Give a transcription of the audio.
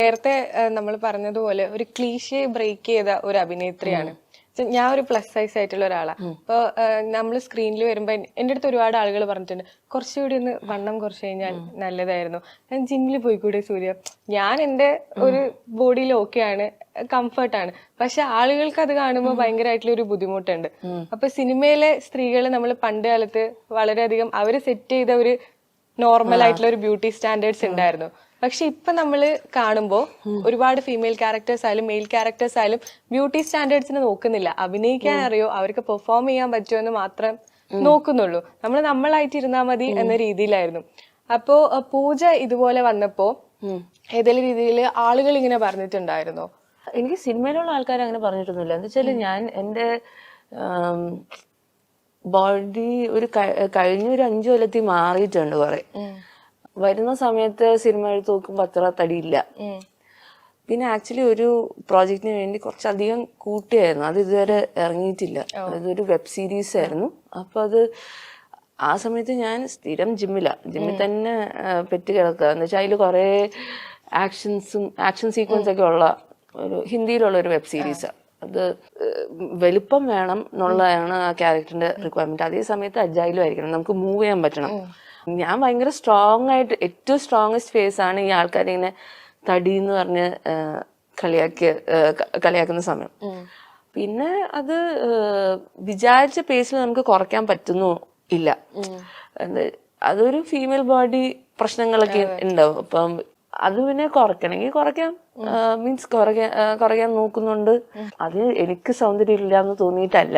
നേരത്തെ നമ്മൾ പറഞ്ഞതുപോലെ ഒരു ക്ലീഷേ ബ്രേക്ക് ചെയ്ത ഒരു അഭിനേത്രിയാണ്. ഞാൻ ഒരു പ്ലസ് സൈസ് ആയിട്ടുള്ള ഒരാളാണ്. അപ്പൊ നമ്മൾ സ്ക്രീനിൽ വരുമ്പോ എന്റെ അടുത്ത് ഒരുപാട് ആളുകൾ പറഞ്ഞിട്ടുണ്ട് കുറച്ചുകൂടി ഒന്ന് വണ്ണം കുറച്ച് കഴിഞ്ഞാൽ നല്ലതായിരുന്നു, ഞാൻ ജിമ്മിൽ പോയിക്കൂടെ സൂര്യ, ഞാൻ എന്റെ ഒരു ബോഡിയിൽ ഓക്കെയാണ്, കംഫർട്ടാണ്. പക്ഷെ ആളുകൾക്ക് അത് കാണുമ്പോൾ ഭയങ്കരമായിട്ടുള്ള ഒരു ബുദ്ധിമുട്ടുണ്ട്. അപ്പൊ സിനിമയിലെ സ്ത്രീകൾ നമ്മൾ പണ്ട് കാലത്ത് വളരെയധികം അവര് സെറ്റ് ചെയ്ത ഒരു നോർമൽ ആയിട്ടുള്ള ഒരു ബ്യൂട്ടി സ്റ്റാൻഡേർഡ്സ് ഉണ്ടായിരുന്നു. പക്ഷെ ഇപ്പൊ നമ്മള് കാണുമ്പോ ഒരുപാട് ഫീമെയിൽ ക്യാരക്ടേഴ്സ് ആയാലും മെയിൽ ക്യാരക്ടേഴ്സ് ആയാലും ബ്യൂട്ടി സ്റ്റാൻഡേർഡ്സിന് നോക്കുന്നില്ല. അഭിനയിക്കാൻ അറിയോ, അവർക്ക് പെർഫോം ചെയ്യാൻ പറ്റുമോ എന്ന് മാത്രം നോക്കുന്നുള്ളൂ. നമ്മളായിട്ട് ഇരുന്നാ മതി എന്ന രീതിയിലായിരുന്നു. അപ്പോ പൂജ ഇതുപോലെ വന്നപ്പോ ഏതെങ്കിലും രീതിയിൽ ആളുകൾ ഇങ്ങനെ പറഞ്ഞിട്ടുണ്ടായിരുന്നോ? എനിക്ക് സിനിമയിലുള്ള ആൾക്കാർ അങ്ങനെ പറഞ്ഞിട്ടൊന്നുമില്ല. എന്താ വെച്ചാല് ഞാൻ എന്റെ ബോഡി കഴിഞ്ഞ ഒരു 5 കൊല്ലത്തിൽ മാറിയിട്ടുണ്ട് കുറെ. വരുന്ന സമയത്ത് സിനിമ എടുത്ത് നോക്കുമ്പോൾ അത്ര തടിയില്ല. പിന്നെ ആക്ച്വലി ഒരു പ്രോജക്റ്റിന് വേണ്ടി കുറച്ചധികം കൂട്ടിയായിരുന്നു, അത് ഇതുവരെ ഇറങ്ങിയിട്ടില്ല. അതൊരു വെബ് സീരീസ് ആയിരുന്നു. അപ്പൊ അത് ആ സമയത്ത് ഞാൻ സ്ഥിരം ജിമ്മിൽ തന്നെ പെറ്റ് കിടക്കുക. എന്ന് വെച്ചാൽ അതിൽ കുറെ ആക്ഷൻ സീക്വൻസ് ഒക്കെ ഉള്ള ഒരു ഹിന്ദിയിലുള്ള ഒരു വെബ് സീരീസ്. അത് വലുപ്പം വേണം എന്നുള്ളതാണ് ആ ക്യാരക്ടറിന്റെ റിക്വയർമെന്റ്. അതേ സമയത്ത് അജൈലും ആയിരിക്കണം, നമുക്ക് മൂവ് ചെയ്യാൻ പറ്റണം. ഞാൻ ഭയങ്കര സ്ട്രോങ് ആയിട്ട്, ഏറ്റവും സ്ട്രോങ്ങസ്റ്റ് ഫേസ് ആണ് ഈ ആൾക്കാരിങ്ങനെ തടി എന്ന് പറഞ്ഞ് കളിയാക്കുന്ന സമയം. പിന്നെ അത് വിചാരിച്ച പേസിൽ നമുക്ക് കുറയ്ക്കാൻ പറ്റുന്നു ഇല്ല. അതൊരു ഫീമെയിൽ ബോഡി പ്രശ്നങ്ങളൊക്കെ ഉണ്ടാവും. അപ്പം അത് പിന്നെ കുറയ്ക്കണമെങ്കിൽ കുറയ്ക്കാം, മീൻസ് കുറയ്ക്കാൻ നോക്കുന്നുണ്ട്. അത് എനിക്ക് സൗന്ദര്യം ഇല്ല എന്ന് തോന്നിയിട്ടല്ല.